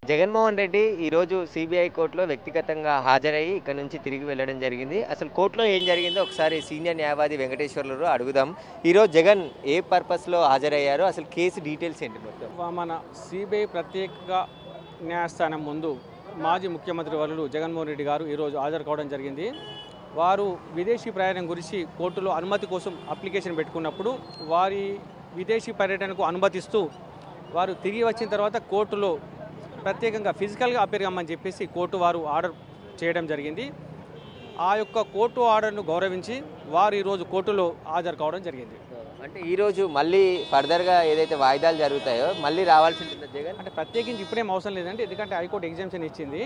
జగన్మోహన్ రెడ్డి ఈరోజు సిబిఐ కోర్టులో వ్యక్తిగతంగా హాజరయ్యి ఇక్కడ నుంచి తిరిగి వెళ్ళడం జరిగింది. అసలు కోర్టులో ఏం జరిగిందో ఒకసారి సీనియర్ న్యాయవాది వెంకటేశ్వర్లు అడుగుదాం. ఈరోజు జగన్ ఏ పర్పస్లో హాజరయ్యారో, అసలు కేసు డీటెయిల్స్ ఏంటి మొత్తం? మన సిబిఐ ప్రత్యేక న్యాయస్థానం ముందు మాజీ ముఖ్యమంత్రి వర్యులు జగన్మోహన్ రెడ్డి గారు ఈరోజు హాజరు కావడం జరిగింది. వారు విదేశీ ప్రయాణం గురించి కోర్టులో అనుమతి కోసం అప్లికేషన్ పెట్టుకున్నప్పుడు వారి విదేశీ పర్యటనకు అనుమతిస్తూ వారు తిరిగి వచ్చిన తర్వాత కోర్టులో ప్రత్యేకంగా ఫిజికల్గా అపేర్ కమ్మని చెప్పేసి కోర్టు వారు ఆర్డర్ చేయడం జరిగింది. ఆ యొక్క కోర్టు ఆర్డర్ను గౌరవించి వారు ఈరోజు కోర్టులో హాజరు కావడం జరిగింది. అంటే ఈరోజు మళ్ళీ ఫర్దర్గా ఏదైతే వాయిదాలు జరుగుతాయో మళ్ళీ రావాల్సి ఉంటుంది జగన్? అంటే ప్రత్యేకించి ఇప్పుడేం అవసరం లేదండి, ఎందుకంటే హైకోర్టు ఎగ్జామ్షన్ ఇచ్చింది.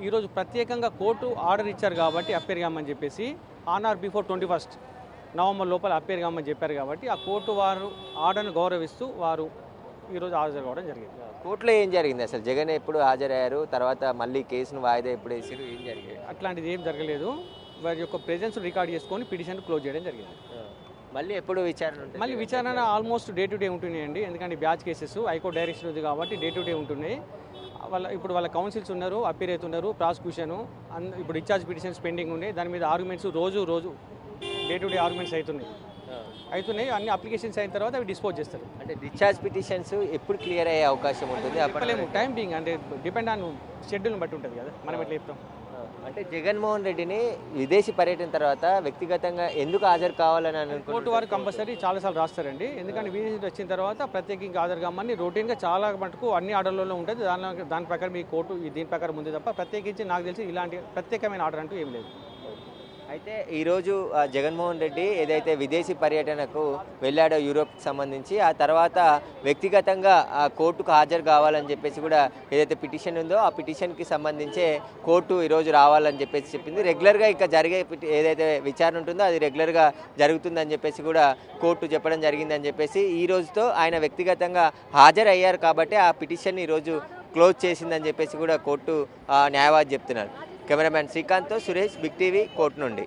ఈరోజు ప్రత్యేకంగా కోర్టు ఆర్డర్ ఇచ్చారు కాబట్టి అపేర్ కమ్మని చెప్పేసి ఆన్ ఆర్ బిఫోర్ 21 నవంబర్ లోపల అపేర్ కమ్మని చెప్పారు కాబట్టి ఆ కోర్టు వారు ఆర్డర్ను గౌరవిస్తూ వారు ఈరోజు హాజరు కావడం జరిగింది. కోర్టులో ఏం జరిగింది అసలు? జగన్ ఎప్పుడు హాజరయ్యారు, తర్వాత మళ్ళీ కేసును వాయిదా ఎప్పుడు వేసారు, ఏం జరిగింది? అట్లాంటిది ఏం జరగలేదు. వారి యొక్క ప్రెజెన్స్ రికార్డ్ చేసుకొని పిటిషన్ క్లోజ్ చేయడం జరిగింది. మళ్ళీ ఎప్పుడు విచారణ ఉంటుంది? మళ్ళీ విచారణ ఆల్మోస్ట్ డే టు డే ఉంటున్నాయండి, ఎందుకంటే బ్యాచ్ కేసెస్ హైకోర్టు డైరెక్షన్ ఉంది కాబట్టి డే టు డే ఉంటున్నాయి. వాళ్ళ కౌన్సిల్స్ ఉన్నారు, అపీర్ అవుతున్నారు, ప్రాసిక్యూషన్ ఇప్పుడు డిశ్చార్జ్ పిటిషన్స్ పెండింగ్ ఉన్నాయి. దాని మీద ఆర్గ్యుమెంట్స్ రోజు డే టు డే ఆర్గ్యుమెంట్స్ అవుతున్నాయి. అన్ని అప్లికేషన్స్ అయిన తర్వాత అవి డిస్పోజ్ చేస్తారు. అంటే డిశ్చార్జ్ పిటిషన్స్ ఎప్పుడు క్లియర్ అయ్యే అవకాశం ఉంటుంది? చెప్పలేము, టైం బీయింగ్ అంటే డిపెండ్ ఆన్ షెడ్యూల్ని బట్టి ఉంటుంది కదా, మనం ఎట్లా చెప్తాం. అంటే జగన్మోహన్ రెడ్డిని విదేశీ పర్యటన తర్వాత వ్యక్తిగతంగా ఎందుకు హాజరు కావాలని అనుకుంటున్నారు? కోర్టు వారు కంపల్సరీ చాలాసార్లు రాస్తారండి, ఎందుకంటే విదేశీ వచ్చిన తర్వాత ప్రత్యేకంగా హాజరు కామని రొటీన్గా చాలా మటుకు అన్ని ఆర్డర్లలో ఉంటుంది. దాని ప్రకారం ఈ కోర్టు దీని ప్రకారం ఉంది తప్ప ప్రత్యేకించి నాకు తెలిసి ఇలాంటి ప్రత్యేకమైన ఆర్డర్ అంటూ ఏం లేదు. అయితే ఈరోజు జగన్మోహన్ రెడ్డి ఏదైతే విదేశీ పర్యటనకు వెళ్ళాడో యూరోప్కి సంబంధించి, ఆ తర్వాత వ్యక్తిగతంగా ఆ కోర్టుకు హాజరు కావాలని చెప్పేసి కూడా ఏదైతే పిటిషన్ ఉందో ఆ పిటిషన్కి సంబంధించే కోర్టు ఈరోజు రావాలని చెప్పేసి చెప్పింది. రెగ్యులర్గా ఇక జరిగే ఏదైతే విచారణ ఉంటుందో అది రెగ్యులర్గా జరుగుతుందని చెప్పేసి కూడా కోర్టు చెప్పడం జరిగిందని చెప్పేసి ఈ రోజుతో ఆయన వ్యక్తిగతంగా హాజరయ్యారు కాబట్టి ఆ పిటిషన్ ఈరోజు క్లోజ్ చేసిందని చెప్పేసి కూడా కోర్టు న్యాయవాది చెప్తున్నారు. కెమెరామ్యాన్ శ్రీకాంత్తో సురేష్, బిగ్ టీవీ, కోర్టు నుండి.